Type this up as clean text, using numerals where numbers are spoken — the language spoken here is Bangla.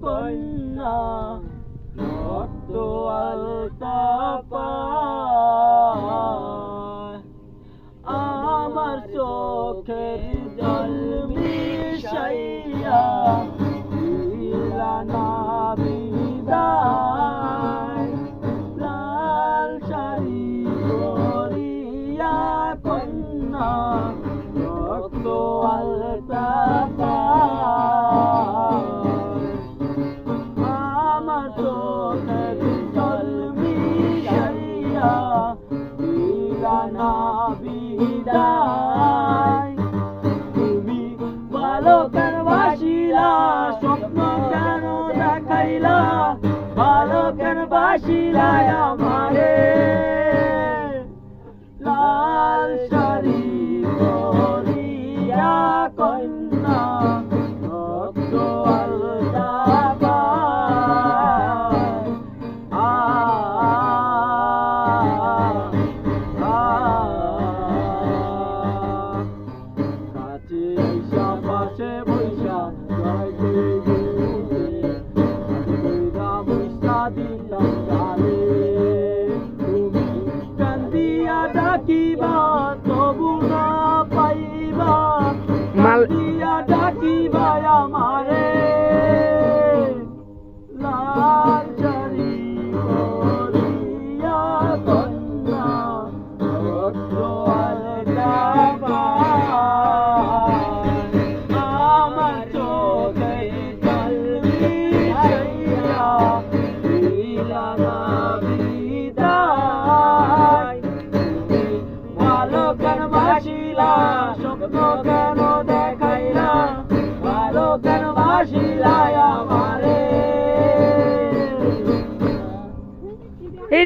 কন্যা রক্ত আলতা আমার চোখের জল মিশাইয়া দিলা না বিদায় লাল শাড়ি পরিয়া কন্যা রক্ত আলতা আমার চোখের জল মিশাইয়া দিলা না বিদায় তুমি ভালো কেন বাসিলা স্বপ্ন কেন দেখাইলা ভালো কেন বাসিলা আমারে লাল শাড়ি পরিয়া কন্যা রক্ত আলতা পাশে বৈশা দিলাম গালে তুমি কান্দিয়া ডাকিবা তবু না পাইবা কান্দিয়া ডাকিবা আমারে লাল শাড়ি পরিয়া কন্যা রক্ত আলতা স্বপ্ন কেন দেখাইলা ভালো কেন বাসিলা